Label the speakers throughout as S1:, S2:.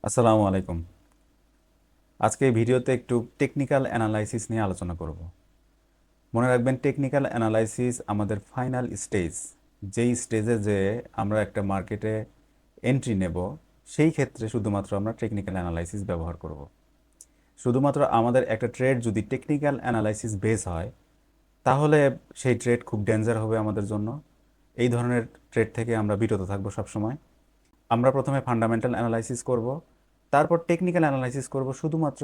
S1: আসসালামু আলাইকুম। আজকে এই ভিডিওতে একটু টেকনিক্যাল অ্যানালাইসিস নিয়ে আলোচনা করব। মনে রাখবেন, টেকনিক্যাল অ্যানালাইসিস আমাদের ফাইনাল স্টেজ। যেই স্টেজে যে আমরা একটা মার্কেটে এন্ট্রি নেব, সেই ক্ষেত্রে শুধুমাত্র আমরা টেকনিক্যাল অ্যানালাইসিস ব্যবহার করব। শুধুমাত্র আমাদের একটা ট্রেড যদি টেকনিক্যাল অ্যানালাইসিস বেস হয়, তাহলে সেই ট্রেড খুব ডেঞ্জার হবে আমাদের জন্য। এই ধরনের ট্রেড থেকে আমরা বিরত থাকবো সবসময়। আমরা প্রথমে ফান্ডামেন্টাল অ্যানালাইসিস করব, তারপর টেকনিক্যাল অ্যানালাইসিস করব শুধুমাত্র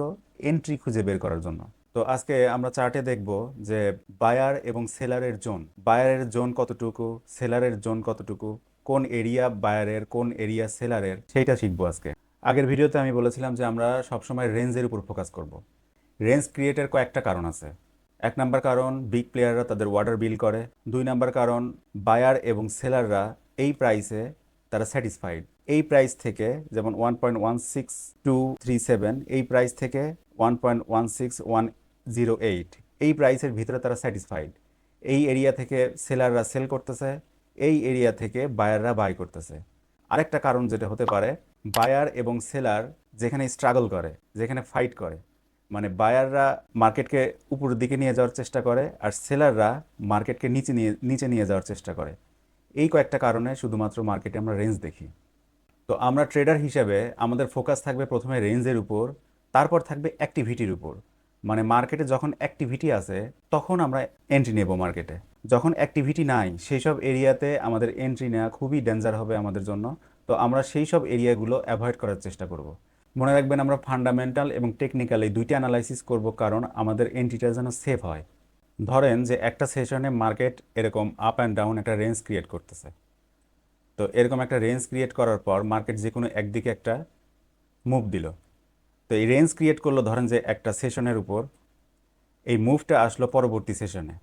S1: এন্ট্রি খুঁজে বের করার জন্য। তো আজকে আমরা চার্টে দেখব যে বায়ার এবং সেলারের জোন, বায়ারের জোন কতটুকু, সেলারের জোন কতটুকু, কোন এরিয়া বায়ারের, কোন এরিয়া সেলারের, সেইটা শিখবো আজকে। আগের ভিডিওতে আমি বলেছিলাম যে আমরা সবসময় রেঞ্জের উপর ফোকাস করব। রেঞ্জ ক্রিয়েটের কয়েকটা কারণ আছে। এক নাম্বার কারণ, বিগ প্লেয়াররা তাদের অর্ডার বিল করে। দুই নাম্বার কারণ, বায়ার এবং সেলাররা এই প্রাইসে তারা স্যাটিসফাইড। এই প্রাইস থেকে, যেমন 1.16237, এই প্রাইস থেকে 1.16108, এই প্রাইসের ভিতরে তারা স্যাটিসফাইড। এই এরিয়া থেকে সেলাররা সেল করতেছে, এই এরিয়া থেকে বায়াররা বাই করতেছে। আরেকটা কারণ যেটা হতে পারে, বায়ার এবং সেলার যেখানে স্ট্রাগল করে, যেখানে ফাইট করে, মানে বায়াররা মার্কেটকে উপরের দিকে নিয়ে যাওয়ার চেষ্টা করে আর সেলাররা মার্কেটকে নিচে নিয়ে যাওয়ার চেষ্টা করে। এই কয়েকটা কারণে শুধুমাত্র মার্কেটে আমরা রেঞ্জ দেখি। তো আমরা ট্রেডার হিসাবে আমাদের ফোকাস থাকবে প্রথমে রেঞ্জের উপর, তারপর থাকবে অ্যাক্টিভিটির উপর। মানে মার্কেটে যখন অ্যাক্টিভিটি আছে তখন আমরা এন্ট্রি নেব মার্কেটে। যখন অ্যাক্টিভিটি নাই, সেই সব এরিয়াতে আমাদের এন্ট্রি নেওয়া খুবই ডেঞ্জার হবে আমাদের জন্য। তো আমরা সেই সব এরিয়াগুলো অ্যাভয়েড করার চেষ্টা করব। মনে রাখবেন, আমরা ফান্ডামেন্টাল এবং টেকনিক্যাল এই দুইটা অ্যানালাইসিস করব, কারণ আমাদের এন্ট্রিটা যেন সেফ হয়। ধরেন যে একটা সেশনে মার্কেট এরকম আপ অ্যান্ড ডাউন একটা রেঞ্জ ক্রিয়েট করতেছে। তো এরকম একটা রেঞ্জ ক্রিয়েট করার পর মার্কেট যে কোনো একদিকে একটা মুভ দিল। তো এই রেঞ্জ ক্রিয়েট করলো ধরেন যে একটা সেশনের উপর, এই মুভটা আসলো পরবর্তী সেশনে।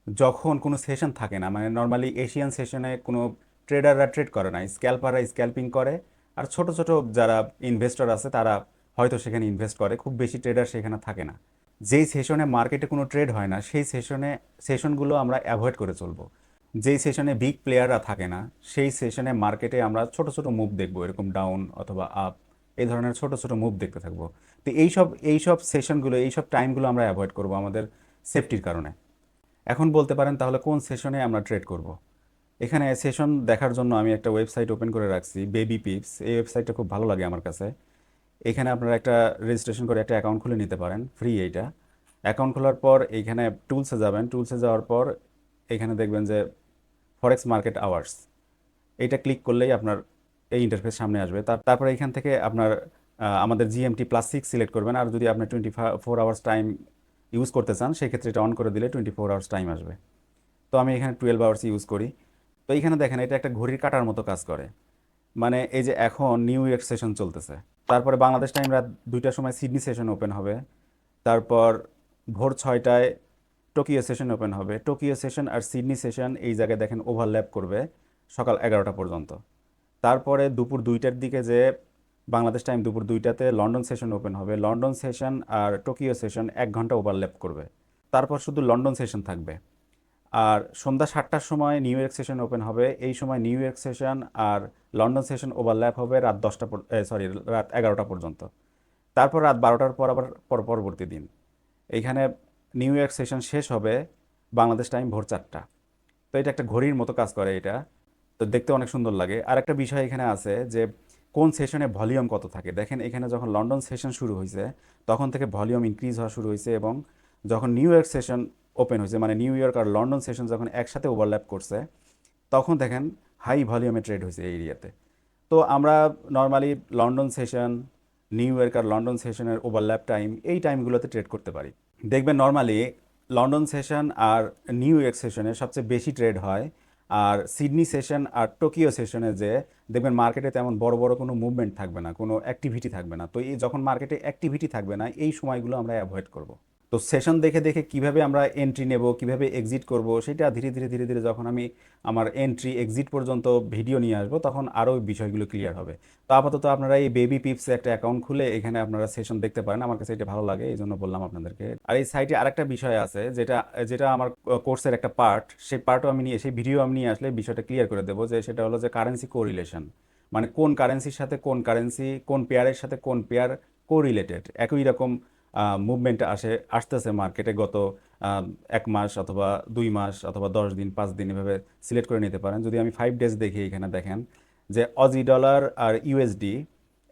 S1: যখন কোনো সেশন থাকে না, মানে নর্মালি এশিয়ান সেশনে কোনো ট্রেডাররা ট্রেড করে না, স্ক্যাল্পাররা স্ক্যাল্পিং করে। আর ছোট ছোট যারা ইনভেস্টর আছে তারা হয়তো সেখানে ইনভেস্ট করে, খুব বেশি ট্রেডার সেখানে থাকে না। যেই সেশনে মার্কেটে কোনো ট্রেড হয় না, সেই সেশনগুলো আমরা অ্যাভয়েড করে চলবো। যেই সেশনে বিগ প্লেয়াররা থাকে না, সেই সেশনে মার্কেটে আমরা ছোট ছোট মুভ দেখবো, এরকম ডাউন অথবা আপ, এই ধরনের ছোট ছোট মুভ দেখতে থাকবো। তো এইসব সেশনগুলো, এইসব টাইমগুলো আমরা অ্যাভয়েড করবো আমাদের সেফটির কারণে। এখন বলতে পারেন তাহলে কোন সেশনে আমরা ট্রেড করব। এখানে সেশন দেখার জন্য আমি একটা ওয়েবসাইট ওপেন করে রাখছি, বেবি পিপস। এই ওয়েবসাইটটা খুব ভালো লাগে আমার কাছে। এখানে আপনারা একটা রেজিস্ট্রেশন করে একটা অ্যাকাউন্ট খুলে নিতে পারেন, ফ্রি এইটা। অ্যাকাউন্ট খোলার পর এইখানে টুলসে যাবেন, টুলসে যাওয়ার পর এখানে দেখবেন যে ফরেক্স মার্কেট আওয়ার্স, এইটা ক্লিক করলেই আপনার এই ইন্টারফেস সামনে আসবে। তারপরে এখান থেকে আপনার আমাদের GMT+6 সিলেক্ট করবেন। আর যদি আপনি 24 আওয়ার্স টাইম ইউজ করতে চান, সেক্ষেত্রে এটা অন করে দিলে 24 আওয়ার্স টাইম আসবে। তো আমি এখানে 12 আওয়ার্স ইউজ করি। তো এইখানে দেখেন এটা একটা ঘড়ির কাঁটার মতো কাজ করে। মানে এই যে এখন নিউ ইয়র্ক সেশন চলতেছে, তারপরে বাংলাদেশ টাইম রাত 2টার সময় সিডনি সেশন ওপেন হবে। তারপর ভোর 6টায় টোকিও সেশন ওপেন হবে। টোকিও সেশন আর সিডনি সেশন এই জায়গায় দেখেন ওভারল্যাপ করবে সকাল 11টা পর্যন্ত। তারপরে দুপুর 2টার দিকে যে বাংলাদেশ টাইম দুপুর 2টাতে লন্ডন সেশন ওপেন হবে। লন্ডন সেশন আর টোকিও সেশন 1 ঘন্টা ওভারল্যাপ করবে। তারপর শুধু লন্ডন সেশন থাকবে। আর সন্ধ্যা 7টার সময় নিউ ইয়র্ক সেশন ওপেন হবে। এই সময় নিউ ইয়র্ক সেশন আর লন্ডন সেশন ওভারল্যাপ হবে রাত 10টা, সরি, রাত 11টা পর্যন্ত। তারপর রাত 12টার পর আবার পরবর্তী দিন এইখানে নিউ ইয়র্ক সেশন শেষ হবে বাংলাদেশ টাইম ভোর 4টা। তো এটা একটা ঘড়ির মতো কাজ করে এটা। তো দেখতে অনেক সুন্দর লাগে। আর একটা বিষয় এখানে আছে যে কোন সেশনে ভলিউম কত থাকে। দেখেন এখানে যখন লন্ডন সেশন শুরু হয়েছে তখন থেকে ভলিউম ইনক্রিজ হওয়া শুরু হয়েছে, এবং যখন নিউ ইয়র্ক সেশন ওপেন হয়েছে, মানে নিউ ইয়র্ক আর লন্ডন সেশন যখন একসাথে ওভারল্যাপ করছে, তখন দেখেন হাই ভলিউমে ট্রেড হয়েছে এই এরিয়াতে। তো আমরা normally London session, New York আর লন্ডন সেশনের ওভারল্যাপ টাইম, এই টাইমগুলোতে ট্রেড করতে পারি। দেখবেন নর্মালি লন্ডন সেশন আর নিউ ইয়র্ক সেশনে সবচেয়ে বেশি ট্রেড হয়। আর সিডনি সেশন আর টোকিও সেশনে যে দেখবেন মার্কেটে তেমন বড় বড় কোনো মুভমেন্ট থাকবে না, কোনো অ্যাক্টিভিটি থাকবে না। তো এই যখন মার্কেটে অ্যাক্টিভিটি থাকবে না, এই সময়গুলো আমরা অ্যাভয়েড করব। তো সেশন দেখে দেখে কিভাবে আমরা এন্ট্রি নেব, কিভাবে এক্সিট করব, সেটা ধীরে ধীরে ধীরে ধীরে যখন আমি আমার এন্ট্রি এক্সিট পর্যন্ত ভিডিও নিয়ে আসবো, তখন আরও বিষয়গুলো ক্লিয়ার হবে। তো আপাতত আপনারা এই বেবি পিপসে একটা অ্যাকাউন্ট খুলে এখানে আপনারা সেশন দেখতে পারেন। আমার কাছে এটা ভালো লাগে, এই জন্য বললাম আপনাদেরকে। আর এই সাইটে আরেকটা বিষয় আছে, যেটা যেটা আমার কোর্সের একটা পার্ট, সেই পার্টও আমি নিয়ে, সেই ভিডিও আমি নিয়ে আসলে বিষয়টা ক্লিয়ার করে দেবো, যে সেটা হলো যে কারেন্সি কোরিলেশন। মানে কোন কারেন্সির সাথে কোন কারেন্সি, কোন পেয়ারের সাথে কোন পেয়ার কোরিলেটেড, একই রকম মুভমেন্ট আসতেছে মার্কেটে গত 1 মাস অথবা 2 মাস অথবা 10 দিন 5 দিন এভাবে সিলেক্ট করে নিতে পারেন। যদি আমি 5 ডেজ দেখি, এখানে দেখেন যে অজি ডলার আর ইউএসডি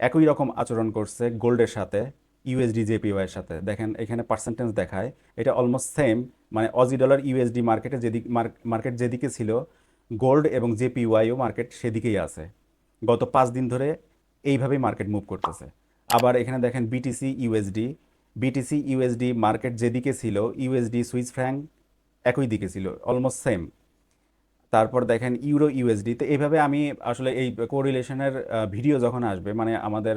S1: একই রকম আচরণ করছে গোল্ডের সাথে, ইউএসডি জেপিওয়াই এর সাথে। দেখেন এখানে পার্সেন্টেজ দেখায়, এটা অলমোস্ট সেম। মানে অজি ডলার ইউএসডি মার্কেট যেদিকে ছিল, গোল্ড এবং জেপিওয়াইও মার্কেট সেদিকেই আছে। গত 5 দিন ধরে এইভাবেই মার্কেট মুভ করতেছে। আবার এখানে দেখেন বিটিসি ইউএসডি মার্কেট যেদিকে ছিল, ইউএসডি সুইস ফ্র্যাঙ্ক একই দিকে ছিল, অলমোস্ট সেম। তারপর দেখেন ইউরো ইউএসডি। তো এইভাবে আমি আসলে এই কোরিলেশনের ভিডিও যখন আসবে, মানে আমাদের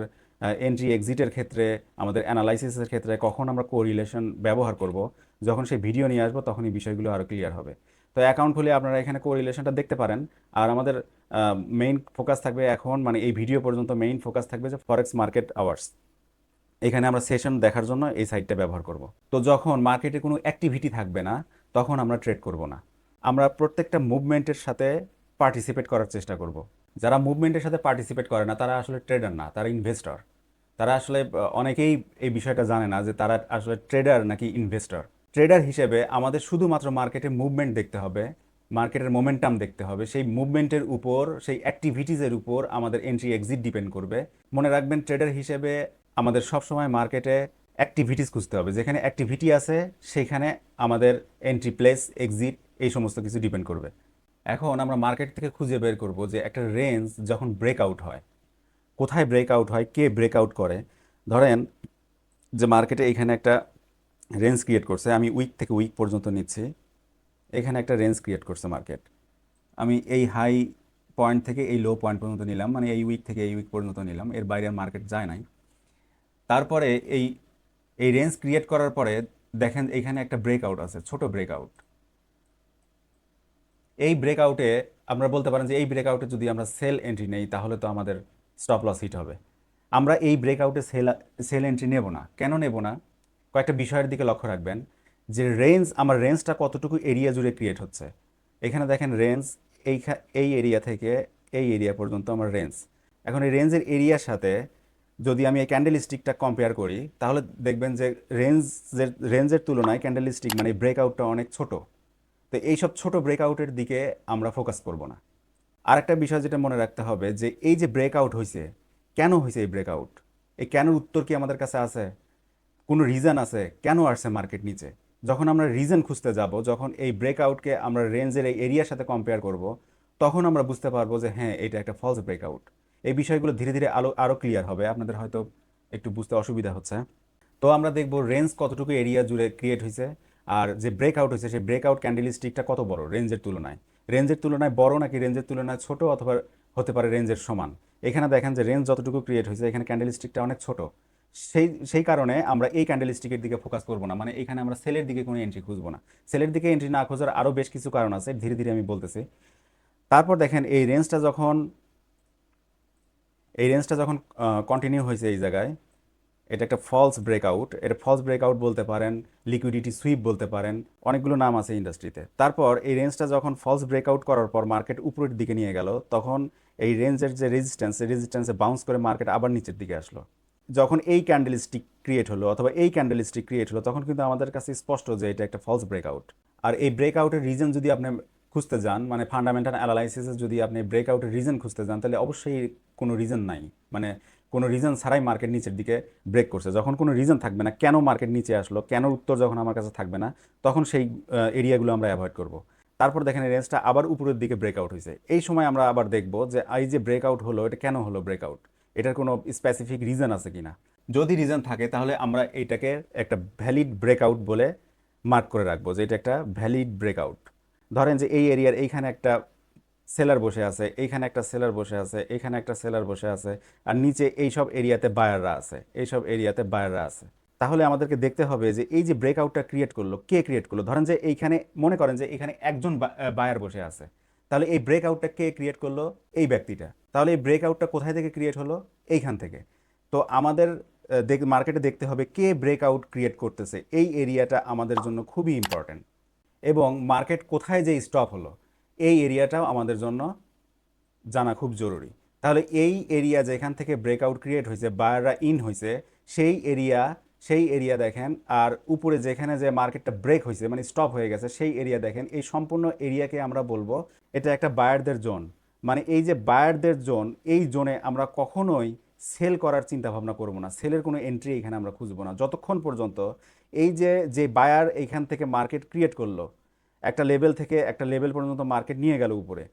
S1: এন্ট্রি এক্সিটের ক্ষেত্রে, আমাদের অ্যানালাইসিসের ক্ষেত্রে কখন আমরা কোরিলেশন ব্যবহার করব, যখন সেই ভিডিও নিয়ে আসবো তখনই বিষয়গুলো আরও ক্লিয়ার হবে। তো অ্যাকাউন্ট খুলে আপনারা এখানে কোরিলেশনটা দেখতে পারেন। আর আমাদের মেইন ফোকাস থাকবে এখন, মানে এই ভিডিও পর্যন্ত মেইন ফোকাস থাকবে যে ফরেক্স মার্কেট আওয়ার্স। এখানে আমরা সেশন দেখার জন্য এই সাইটটা ব্যবহার করব। তো যখন মার্কেটে কোনো অ্যাক্টিভিটি থাকবে না, তখন আমরা ট্রেড করব না। আমরা প্রত্যেকটা মুভমেন্টের সাথে পার্টিসিপেট করার চেষ্টা করব। যারা মুভমেন্টের সাথে পার্টিসিপেট করে না, তারা আসলে ট্রেডার না, তারা ইনভেস্টর। তারা আসলে অনেকেই এই বিষয়টা জানে না যে তারা আসলে ট্রেডার নাকি ইনভেস্টর। ট্রেডার হিসেবে আমাদের শুধুমাত্র মার্কেটের মুভমেন্ট দেখতে হবে, মার্কেটের মোমেন্টাম দেখতে হবে। সেই মুভমেন্টের উপর, সেই অ্যাক্টিভিটিসের উপর আমাদের এন্ট্রি এক্সিট ডিপেন্ড করবে। মনে রাখবেন, ট্রেডার হিসেবে আমাদের সবসময় মার্কেটে অ্যাক্টিভিটিস খুঁজতে হবে। যেখানে অ্যাক্টিভিটি আছে সেখানে আমাদের এন্ট্রি প্লেস, এক্সিট, এই সমস্ত কিছু ডিপেন্ড করবে। এখন আমরা মার্কেট থেকে খুঁজে বের করব যে একটা রেঞ্জ যখন ব্রেকআউট হয়, কোথায় ব্রেকআউট হয়, কে ব্রেকআউট করে। ধরেন যে মার্কেটে এখানে একটা রেঞ্জ ক্রিয়েট করছে, আমি উইক থেকে উইক পর্যন্ত নিচ্ছি। এখানে একটা রেঞ্জ ক্রিয়েট করছে মার্কেট, আমি এই হাই পয়েন্ট থেকে এই লো পয়েন্ট পর্যন্ত নিলাম, মানে এই উইক থেকে এই উইক পর্যন্ত নিলাম, এর বাইরে মার্কেট যায় নাই। তারপরে এই এই রেঞ্জ ক্রিয়েট করার পরে দেখেন এখানে একটা ব্রেকআউট আছে, ছোট ব্রেকআউট। এই ব্রেকআউটে আমরা বলতে পারেন যে এই ব্রেকআউটে যদি আমরা সেল এন্ট্রি নেই, তাহলে তো আমাদের স্টপ লস হিট হবে। আমরা এই ব্রেকআউটে সেল এন্ট্রি নেব না। কেন নেব না? কয়েকটা বিষয়ের দিকে লক্ষ্য রাখবেন যে আমার রেঞ্জটা কতটুকু এরিয়া জুড়ে ক্রিয়েট হচ্ছে। এখানে দেখেন রেঞ্জ এই এরিয়া থেকে এই এরিয়া পর্যন্ত আমার রেঞ্জ। এখন এই রেঞ্জের এরিয়ার সাথে যদি আমি এই ক্যান্ডেল স্টিকটা কম্পেয়ার করি, তাহলে দেখবেন যে রেঞ্জের তুলনায় ক্যান্ডেল স্টিক মানে ব্রেকআউটটা অনেক ছোট। তো এইসব ছোট ব্রেকআউটের দিকে আমরা ফোকাস করব না। আরেকটা বিষয় যেটা মনে রাখতে হবে যে এই যে ব্রেকআউট হয়েছে, কেন হয়েছে এই ব্রেকআউট? এই কেন উত্তর কি আমাদের কাছে আছে? কোনো রিজন আছে কেন আসছে মার্কেট নিচে? যখন আমরা রিজন খুঁজতে যাব, যখন এই ব্রেকআউটকে আমরা রেঞ্জের এই এরিয়ার সাথে কম্পেয়ার করব, তখন আমরা বুঝতে পারবো যে হ্যাঁ, এটা একটা ফলস ব্রেকআউট। এই বিষয়গুলো ধীরে ধীরে আরও ক্লিয়ার হবে, আপনাদের হয়তো একটু বুঝতে অসুবিধা হচ্ছে। তো আমরা দেখব রেঞ্জ কতটুকু এরিয়া জুড়ে ক্রিয়েট হয়েছে, আর যে ব্রেকআউট হয়েছে সেই ব্রেকআউট ক্যান্ডেল স্টিকটা কত বড় রেঞ্জের তুলনায় বড় নাকি রেঞ্জের তুলনায় ছোট, অথবা হতে পারে রেঞ্জের সমান। এখানে দেখেন যে রেঞ্জ যতটুকু ক্রিয়েট হয়েছে, এখানে ক্যান্ডেল স্টিকটা অনেক ছোট। সেই কারণে আমরা এই ক্যান্ডেল স্টিকের দিকে ফোকাস করব না, মানে এখানে আমরা সেলের দিকে কোনো এন্ট্রি খুঁজবো না। সেলের দিকে এন্ট্রি না খোঁজার আরও বেশ কিছু কারণ আছে, ধীরে ধীরে আমি বলতেছি। তারপর দেখেন এই রেঞ্জটা যখন কন্টিনিউ হয়েছে এই জায়গায়, এটা একটা ফলস ব্রেকআউট। এটা ফলস ব্রেকআউট বলতে পারেন, লিকুইডিটি সুইপ বলতে পারেন, অনেকগুলো নাম আছে ইন্ডাস্ট্রিতে। তারপর এই রেঞ্জটা যখন ফলস ব্রেকআউট করার পর মার্কেট উপরের দিকে নিয়ে গেল, তখন এই রেঞ্জের যে রেজিস্ট্যান্সে বাউন্স করে মার্কেট আবার নিচের দিকে আসলো। যখন এই ক্যান্ডেল স্টিক ক্রিয়েট হলো, অথবা এই ক্যান্ডেল স্টিক ক্রিয়েট হলো, তখন কিন্তু আমাদের কাছে স্পষ্ট যে এটা একটা ফলস ব্রেকআউট। আর এই ব্রেকআউটের রিজন যদি আপনি খুঁজতে যান, মানে ফান্ডামেন্টাল অ্যানালাইসিসে যদি আপনি ব্রেকআউটের রিজন খুঁজতে যান, তাহলে অবশ্যই কোনো রিজন নাই, মানে কোনো রিজন ছাড়াই মার্কেট নিচের দিকে ব্রেক করছে। যখন কোনো রিজন থাকবে না, কেন মার্কেট নিচে আসলো, কেন উত্তর যখন আমার কাছে থাকবে না, তখন সেই এরিয়াগুলো আমরা অ্যাভয়েড করব। তারপর দেখেন এই রেঞ্জটা আবার উপরের দিকে ব্রেকআউট হয়েছে। এই সময় আমরা আবার দেখব যে এই যে ব্রেকআউট হলো, এটা কেন হলো ব্রেকআউট, এটার কোনো স্পেসিফিক রিজন আছে কিনা। যদি রিজন থাকে, তাহলে আমরা এইটাকে একটা ভ্যালিড ব্রেকআউট বলে মার্ক করে রাখবো যে এটা একটা ভ্যালিড ব্রেকআউট। ধরেন যে এই এরিয়ার এইখানে একটা সেলার বসে আছে, এইখানে একটা সেলার বসে আছে, এইখানে একটা সেলার বসে আছে, আর নিচে এইসব এরিয়াতে বায়াররা আছে। তাহলে আমাদেরকে দেখতে হবে যে এই যে ব্রেকআউটটা ক্রিয়েট করলো, কে ক্রিয়েট করলো। ধরেন যে এইখানে মনে করেন যে এখানে একজন বায়ার বসে আছে, তাহলে এই ব্রেকআউটটা কে ক্রিয়েট করলো? এই ব্যক্তিটা। তাহলে এই ব্রেকআউটটা কোথায় থেকে ক্রিয়েট হলো? এইখান থেকে। তো আমাদের মার্কেটে দেখতে হবে কে ব্রেকআউট ক্রিয়েট করতেছে। এই এরিয়াটা আমাদের জন্য খুবই ইম্পর্ট্যান্ট। এবং মার্কেট কোথায় যে স্টপ হলো, এই এরিয়াটাও আমাদের জন্য জানা খুব জরুরি। তাহলে এই এরিয়া যেখান থেকে ব্রেকআউট ক্রিয়েট হয়েছে, বায়াররা ইন হয়েছে, সেই এরিয়া দেখেন, আর উপরে যেখানে যে মার্কেটটা ব্রেক হয়েছে মানে স্টপ হয়ে গেছে সেই এরিয়া দেখেন। এই সম্পূর্ণ এরিয়াকে আমরা বলবো এটা একটা বায়ারদের জোন। মানে এই যে বায়ারদের জোন, এই জোনে আমরা কখনোই সেল করার চিন্তা ভাবনা করবো না, সেলের কোনো এন্ট্রি এখানে আমরা খুঁজবো না যতক্ষণ পর্যন্ত এই যে বায়ার এইখান থেকে মার্কেট ক্রিয়েট করলো, একটা লেভেল থেকে একটা লেভেল পর্যন্ত মার্কেট নিয়ে গেল উপরে,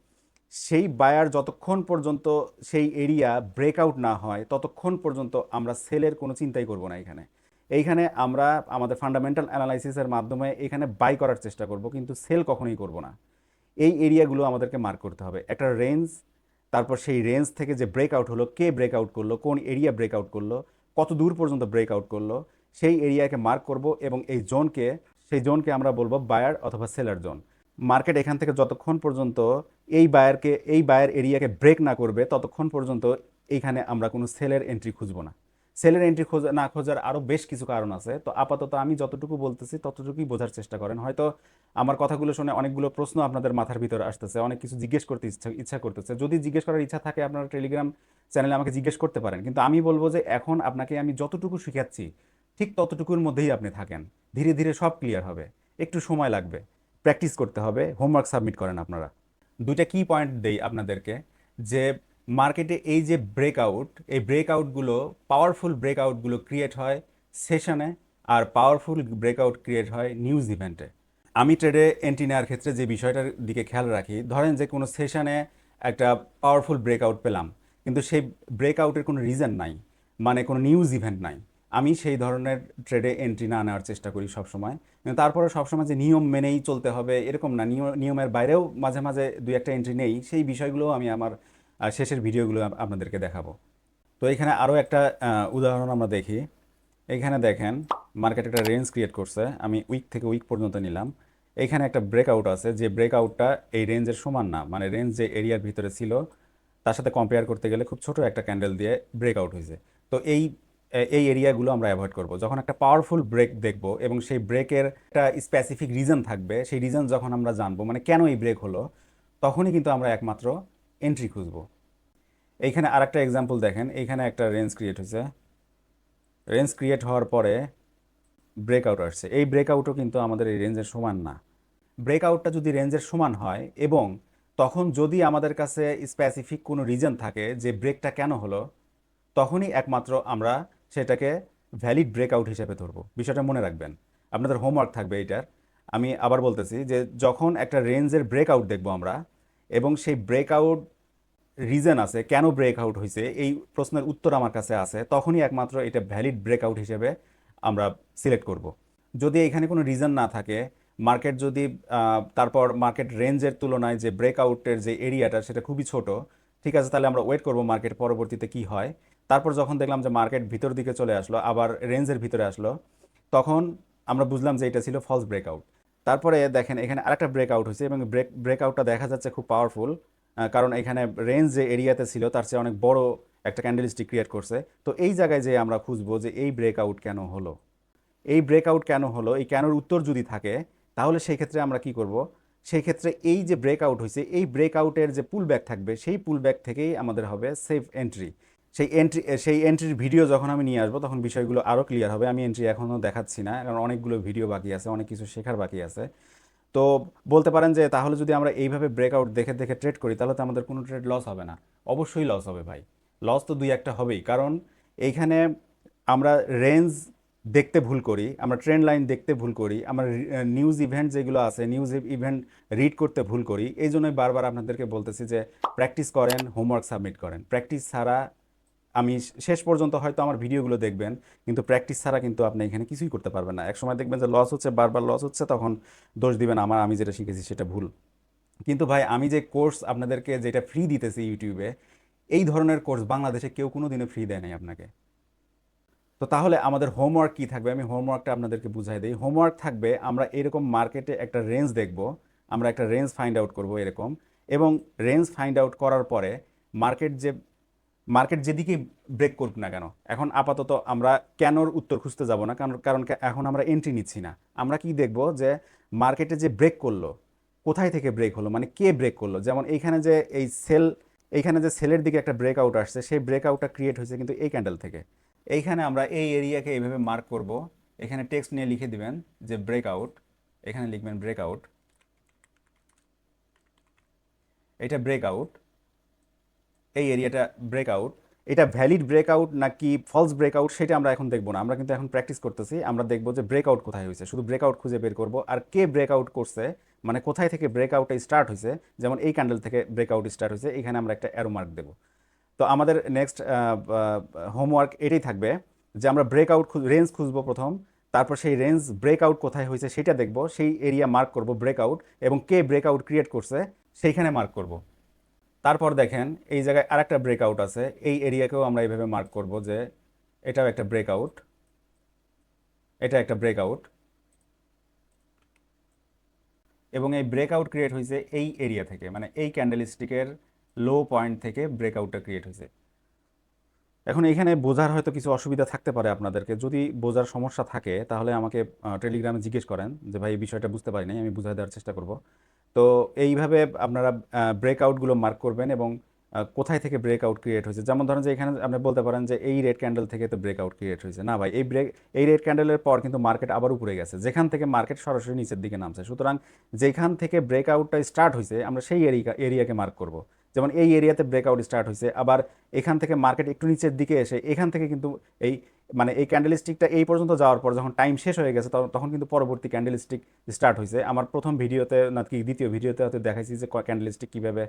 S1: সেই বায়ার যতক্ষণ পর্যন্ত সেই এরিয়া ব্রেকআউট না হয় ততক্ষণ পর্যন্ত আমরা সেলের কোনো চিন্তাই করব না। এইখানে আমরা আমাদের ফান্ডামেন্টাল অ্যানালাইসিসের মাধ্যমে এখানে বাই করার চেষ্টা করব, কিন্তু সেল কখনোই করব না। এই এরিয়াগুলো আমাদেরকে মার্ক করতে হবে, একটা রেঞ্জ, তারপর সেই রেঞ্জ থেকে যে ব্রেকআউট হলো, কে ব্রেকআউট করলো, কোন এরিয়া ব্রেকআউট করলো, কত দূর পর্যন্ত ব্রেকআউট করলো, সেই এরিয়াকে মার্ক করব এবং সেই জোনকে আমরা বলবো বায়ার অথবা সেলার জোন। মার্কেট এখান থেকে যতক্ষণ পর্যন্ত এই বায়ার এরিয়াকে ব্রেক না করবে ততক্ষণ পর্যন্ত এইখানে আমরা কোনো সেলের এন্ট্রি খুঁজবো না। সেলের এন্ট্রি না খোঁজার আরও বেশ কিছু কারণ আছে, তো আপাতত আমি যতটুকু বলতেছি ততটুকুই বোঝার চেষ্টা করেন। হয়তো আমার কথাগুলো শুনে অনেকগুলো প্রশ্ন আপনাদের মাথার ভিতরে আসতেছে, অনেক কিছু জিজ্ঞেস করতে ইচ্ছা করতেছে। যদি জিজ্ঞেস করার ইচ্ছা থাকে আপনারা টেলিগ্রাম চ্যানেলে আমাকে জিজ্ঞেস করতে পারেন, কিন্তু আমি বলবো যে এখন আপনাকে আমি যতটুকু শিখাচ্ছি ঠিক ততটুকুর মধ্যেই আপনি থাকেন, ধীরে ধীরে সব ক্লিয়ার হবে, একটু সময় লাগবে, প্র্যাকটিস করতে হবে, হোমওয়ার্ক সাবমিট করেন আপনারা। দুইটা কি পয়েন্ট দেই আপনাদেরকে, যে মার্কেটে এই যে ব্রেকআউট, এই ব্রেকআউটগুলো, পাওয়ারফুল ব্রেকআউটগুলো ক্রিয়েট হয় সেশনে, আর পাওয়ারফুল ব্রেকআউট ক্রিয়েট হয় নিউজ ইভেন্টে। আমি ট্রেডে এন্ট্রি নেওয়ার ক্ষেত্রে যে বিষয়টার দিকে খেয়াল রাখি, ধরেন যে কোনো সেশনে একটা পাওয়ারফুল ব্রেকআউট পেলাম, কিন্তু সেই ব্রেকআউটের কোনো রিজন নাই, মানে কোনো নিউজ ইভেন্ট নাই, আমি সেই ধরনের ট্রেডে এন্ট্রি না নেওয়ার চেষ্টা করি সবসময়। কিন্তু তারপরে সবসময় যে নিয়ম মেনেই চলতে হবে এরকম না, নিয়মের বাইরেও মাঝে মাঝে দুই একটা এন্ট্রি নেই, সেই বিষয়গুলো আমি আমার শেষের ভিডিওগুলো আপনাদেরকে দেখাবো। তো এখানে আরও একটা উদাহরণ আমরা দেখি। এখানে দেখেন মার্কেট একটা রেঞ্জ ক্রিয়েট করছে, আমি উইক থেকে উইক পর্যন্ত নিলাম। এখানে একটা ব্রেকআউট আছে, যে ব্রেকআউটটা এই রেঞ্জের সমান না, মানে রেঞ্জ যে এরিয়ার ভিতরে ছিল তার সাথে কম্পেয়ার করতে গেলে খুব ছোট একটা ক্যান্ডেল দিয়ে ব্রেকআউট হয়েছে। তো এই এরিয়াগুলো আমরা অ্যাভয়েড করব। যখন একটা পাওয়ারফুল ব্রেক দেখব এবং সেই ব্রেকের একটা স্পেসিফিক রিজন থাকবে, সেই রিজন যখন আমরা জানবো মানে কেন এই ব্রেক হলো, তখনই কিন্তু আমরা একমাত্র এন্ট্রি খুঁজবো। এইখানে আরেকটা এক্সাম্পল দেখেন, এইখানে একটা রেঞ্জ ক্রিয়েট হয়েছে, রেঞ্জ ক্রিয়েট হওয়ার পরে ব্রেকআউট আসছে, এই ব্রেকআউটও কিন্তু আমাদের এই রেঞ্জের সমান না। ব্রেকআউটটা যদি রেঞ্জের সমান হয় এবং তখন যদি আমাদের কাছে স্পেসিফিক কোনো রিজন থাকে যে ব্রেকটা কেন হলো, তখনই একমাত্র আমরা সেটাকে ভ্যালিড ব্রেকআউট হিসেবে ধরবো। বিষয়টা মনে রাখবেন, আপনাদের হোমওয়ার্ক থাকবে এইটার। আমি আবার বলতেছি যে যখন একটা রেঞ্জের ব্রেকআউট দেখবো আমরা এবং সেই ব্রেকআউট রিজন আছে কেন ব্রেকআউট হয়েছে, এই প্রশ্নের উত্তর আমার কাছে আছে, তখনই একমাত্র এটা ভ্যালিড ব্রেকআউট হিসেবে আমরা সিলেক্ট করব। যদি এখানে কোনো রিজন না থাকে, মার্কেট যদি তারপর মার্কেট রেঞ্জের তুলনায় যে ব্রেকআউটের যে এরিয়াটা সেটা খুবই ছোট, ঠিক আছে, তাহলে আমরা ওয়েট করব মার্কেট পরবর্তীতে কি হয়। তারপর যখন দেখলাম যে মার্কেট ভিতর দিকে চলে আসলো, আবার রেঞ্জের ভিতরে আসলো, তখন আমরা বুঝলাম যে এটা ছিল ফলস ব্রেকআউট। তারপরে দেখেন এখানে আরেকটা ব্রেকআউট হয়েছে এবং ব্রেকআউটটা দেখা যাচ্ছে খুব পাওয়ারফুল, কারণ এখানে রেঞ্জ যে এরিয়াতে ছিল তার চেয়ে অনেক বড় একটা ক্যান্ডেলস্টিক ক্রিয়েট করছে। তো এই জায়গায় যে আমরা খুঁজবো যে এই ব্রেকআউট কেন হলো, এই ব্রেকআউট কেন হলো, এই কেনর উত্তর যদি থাকে তাহলে সেই ক্ষেত্রে আমরা কি করব, সেই ক্ষেত্রে এই যে ব্রেকআউট হয়েছে এই ব্রেকআউটের যে পুল ব্যাক থাকবে সেই পুল ব্যাক থেকেই আমাদের হবে সেফ এন্ট্রি। সেই এন্ট্রির ভিডিও যখন আমি নিয়ে আসবো তখন বিষয়গুলো আরও ক্লিয়ার হবে। আমি এন্ট্রি এখনও দেখাচ্ছি না, কারণ অনেকগুলো ভিডিও বাকি আছে, অনেক কিছু শেখার বাকি আছে। তো বলতে পারেন যে তাহলে যদি আমরা এইভাবে ব্রেকআউট দেখে দেখে ট্রেড করি তাহলে তো আমাদের কোনো ট্রেড লস হবে না। অবশ্যই লস হবে ভাই, লস তো দুই একটা হবেই, কারণ এইখানে আমরা রেঞ্জ দেখতে ভুল করি, আমরা ট্রেন্ড লাইন দেখতে ভুল করি, আমরা নিউজ ইভেন্ট যেগুলো আছে নিউজ ইভেন্ট রিড করতে ভুল করি। এই জন্যই বারবার আপনাদেরকে বলতেছি যে প্র্যাকটিস করেন, হোমওয়ার্ক সাবমিট করেন। প্র্যাকটিস ছাড়া আমি শেষ পর্যন্ত হয়তো আমার ভিডিওগুলো দেখবেন, কিন্তু প্র্যাকটিস ছাড়া কিন্তু আপনি এখানে কিছুই করতে পারবেন না। একসময় দেখবেন যে লস হচ্ছে, বারবার লস হচ্ছে, তখন দোষ দিবেন আমি যেটা শিখেছি সেটা ভুল। কিন্তু ভাই আমি যে কোর্স আপনাদেরকে যেটা ফ্রি দিতেছি ইউটিউবে, এই ধরনের কোর্স বাংলাদেশে কেউ কোনো দিনও ফ্রি দেয় নাই আপনাকে। তো তাহলে আমাদের হোমওয়ার্ক কি থাকবে, আমি হোমওয়ার্কটা আপনাদেরকে বুঝাই দিই। হোমওয়ার্ক থাকবে আমরা এরকম মার্কেটে একটা রেঞ্জ দেখব, আমরা একটা রেঞ্জ ফাইন্ড আউট করব এরকম, এবং রেঞ্জ ফাইন্ড আউট করার পরে মার্কেট যেদিকে ব্রেক করুক না কেন, এখন আপাতত আমরা কেনর উত্তর খুঁজতে যাব না, কারণ কারণ এখন আমরা এন্ট্রি নিচ্ছি না। আমরা কি দেখব যে মার্কেটে যে ব্রেক করলো কোথায় থেকে ব্রেক হলো, মানে কে ব্রেক করলো। যেমন এইখানে যে এইখানে যে সেলের দিকে একটা ব্রেকআউট আসছে, সেই ব্রেকআউটটা ক্রিয়েট হয়েছে কিন্তু এই ক্যান্ডেল থেকে। এইখানে আমরা এই এরিয়াকে এইভাবে মার্ক করব। এখানে টেক্সট নিয়ে লিখে দিবেন যে ব্রেকআউট, এখানে লিখবেন ব্রেকআউট, এটা ব্রেকআউট, এই এরিয়াটা ব্রেকআউট। এটা ভ্যালিড ব্রেকআউট নাকি ফলস ব্রেকআউট সেটা আমরা এখন দেখবো না, আমরা কিন্তু এখন প্র্যাকটিস করতেছি। আমরা দেখবো যে ব্রেকআউট কোথায় হয়েছে, শুধু ব্রেকআউট খুঁজে বের করব, আর কে ব্রেকআউট করছে, মানে কোথায় থেকে ব্রেকআউটটা স্টার্ট হয়েছে। যেমন এই ক্যান্ডেল থেকে ব্রেকআউট স্টার্ট হয়েছে, এখানে আমরা একটা অ্যারো মার্ক দেবো। তো আমাদের নেক্সট হোমওয়ার্ক এটাই থাকবে যে আমরা ব্রেকআউট রেঞ্জ খুঁজবো প্রথম, তারপর সেই রেঞ্জ ব্রেকআউট কোথায় হয়েছে সেটা দেখব, সেই এরিয়া মার্ক করব ব্রেকআউট, এবং কে ব্রেকআউট ক্রিয়েট করছে সেইখানে মার্ক করব। তারপর দেখেন এই জায়গায় আরেকটা ব্রেকআউট আছে, এই এরিয়াকেও আমরা এইভাবে মার্ক করব যে এটাও একটা ব্রেকআউট, এটা একটা ব্রেকআউট, এবং এই ব্রেকআউট ক্রিয়েট হয়েছে এই এরিয়া থেকে, মানে এই ক্যান্ডেলস্টিকের লো পয়েন্ট থেকে ব্রেকআউটটা ক্রিয়েট হয়েছে। এখন এখানে বোঝার হয়তো কিছু অসুবিধা থাকতে পারে আপনাদেরকে, যদি বোঝার সমস্যা থাকে তাহলে আমাকে টেলিগ্রামে জিজ্ঞেস করেন যে ভাই এই বিষয়টা বুঝতে পারি নাই, আমি বুঝাই দেওয়ার চেষ্টা করব। তো এইভাবে আপনারা ব্রেকআউটগুলো মার্ক করবেন, এবং কোথায় থেকে ব্রেকআউট ক্রিয়েট হয়েছে। যেমন ধরেন যে এখানে আপনি বলতে পারেন যে এই রেড ক্যান্ডেল থেকে তো ব্রেকআউট ক্রিয়েট হয়েছে, না ভাই এই রেড ক্যান্ডেলের পর কিন্তু মার্কেট আবার উপরে গেছে, যেখান থেকে মার্কেট সরাসরি নিচের দিকে নামছে। সুতরাং যেখান থেকে ব্রেকআউটটা স্টার্ট হয়েছে আমরা সেই এরিয়াকে মার্ক করব। যেমন এই এরিয়াতে ব্রেকআউট স্টার্ট হয়েছে, আবার এখান থেকে মার্কেট একটু নিচের দিকে এসে এখান থেকে কিন্তু এই মানে এই ক্যান্ডেলস্টিকটা এই পর্যন্ত যাওয়ার পর যখন টাইম শেষ হয়ে গেছে তখন কিন্তু পরবর্তী ক্যান্ডেলস্টিক স্টার্ট হয়েছে। আমার প্রথম ভিডিওতে নাকি দ্বিতীয় ভিডিওতে হয়তো দেখাইছি যে ক্যান্ডেলস্টিক কীভাবে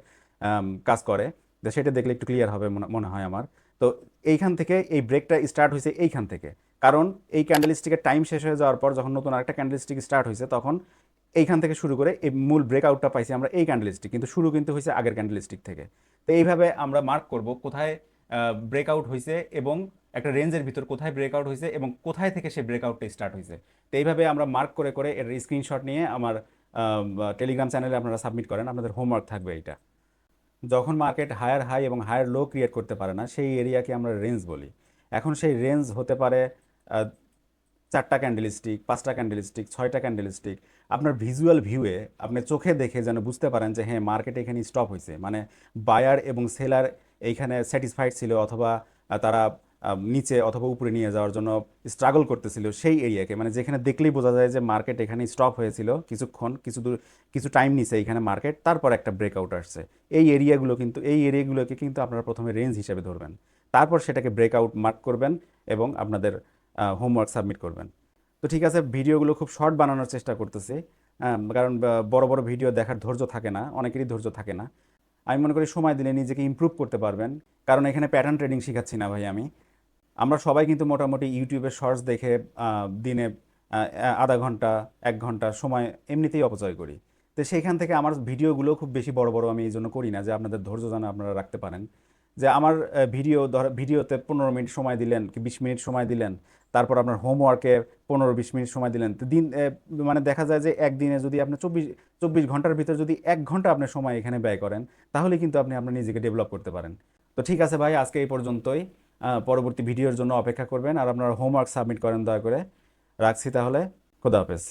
S1: কাজ করে, তো সেটা দেখলে একটু ক্লিয়ার হবে মনে হয় আমার। তো এইখান থেকে এই ব্রেকটা স্টার্ট হয়েছে এইখান থেকে, কারণ এই ক্যান্ডেলস্টিকের টাইম শেষ হয়ে যাওয়ার পর যখন নতুন আরেকটা ক্যান্ডেলস্টিক স্টার্ট হয়েছে তখন এইখান থেকে শুরু করে এই মূল ব্রেকআউটটা পাইছি আমরা এই ক্যান্ডেলস্টিক, কিন্তু শুরু কিন্তু হয়েছে আগের ক্যান্ডেলস্টিক থেকে। তো এইভাবে আমরা মার্ক করব কোথায় ব্রেকআউট হয়েছে, এবং একটা রেঞ্জের ভিতর কোথায় ব্রেকআউট হয়েছে, এবং কোথায় থেকে সেই ব্রেকআউটটা স্টার্ট হয়েছে। তো এইভাবে আমরা মার্ক করে করে এর স্ক্রিনশট নিয়ে আমার টেলিগ্রাম চ্যানেলে আপনারা সাবমিট করেন, আপনাদের হোমওয়ার্ক থাকবে এইটা। যখন মার্কেট হায়ার হাই এবং হায়ার লো ক্রিয়েট করতে পারে না সেই এরিয়াকে আমরা রেঞ্জ বলি। এখন সেই রেঞ্জ হতে পারে 4টা ক্যান্ডেলস্টিক, 5টা ক্যান্ডেলস্টিক, 6টা ক্যান্ডেলস্টিক। আপনার ভিজুয়াল ভিউয়ে আপনি চোখে দেখে যেন বুঝতে পারেন যে হ্যাঁ মার্কেট এখানে স্টপ হয়েছে, মানে বায়ার এবং সেলার এইখানে স্যাটিসফাইড ছিল, অথবা তারা নিচে অথবা উপরে নিয়ে যাওয়ার জন্য স্ট্রাগল করতেছিল সেই এরিয়াকে, মানে যেখানে দেখলেই বোঝা যায় যে মার্কেট এখানে স্টপ হয়েছিল কিছুক্ষণ, কিছু দূর, কিছু টাইম নিচে এইখানে মার্কেট, তারপর একটা ব্রেকআউট আসছে। এই এরিয়াগুলোকে কিন্তু আপনারা প্রথমে রেঞ্জ হিসেবে ধরবেন, তারপর সেটাকে ব্রেকআউট মার্ক করবেন এবং আপনাদের হোমওয়ার্ক সাবমিট করবেন। তো ঠিক আছে, ভিডিওগুলো খুব শর্ট বানানোর চেষ্টা করতেছি, কারণ বড় বড় ভিডিও দেখার ধৈর্য থাকে না, অনেকেরই ধৈর্য থাকে না। আমি মনে করি সময় দিলে নিজেকে ইমপ্রুভ করতে পারবেন, কারণ এখানে প্যাটার্ন ট্রেডিং শেখাচ্ছি না ভাই আমি। আমরা সবাই কিন্তু মোটামুটি ইউটিউবের শর্টস দেখে দিনে আধা ঘন্টা 1 ঘন্টা সময় এমনিতেই অপচয় করি। তো সেইখান থেকে আমার ভিডিওগুলো খুব বেশি বড় বড় আমি এই জন্য করি না, যে আপনাদের ধৈর্য যেন আপনারা রাখতে পারেন। যে আমার ভিডিওতে 15 মিনিট সময় দিলেন কি 20 মিনিট সময় দিলেন, তারপর আপনার হোমওয়ার্কে 15-20 মিনিট সময় দিলেন, তো মানে দেখা যায় যে একদিনে যদি আপনি 24 ঘন্টার ভিতরে যদি 1 ঘন্টা আপনি সময় এখানে ব্যয় করেন, তাহলে কিন্তু আপনি আপনার নিজেকে ডেভেলপ করতে পারেন। তো ঠিক আছে ভাই, আজকে এই পর্যন্তই। পরবর্তী ভিডিওর জন্য অপেক্ষা করবেন, আর আপনারা হোমওয়ার্ক সাবমিট করেন দয়া করে। রাখছি তাহলে, খোদা হাফেজ।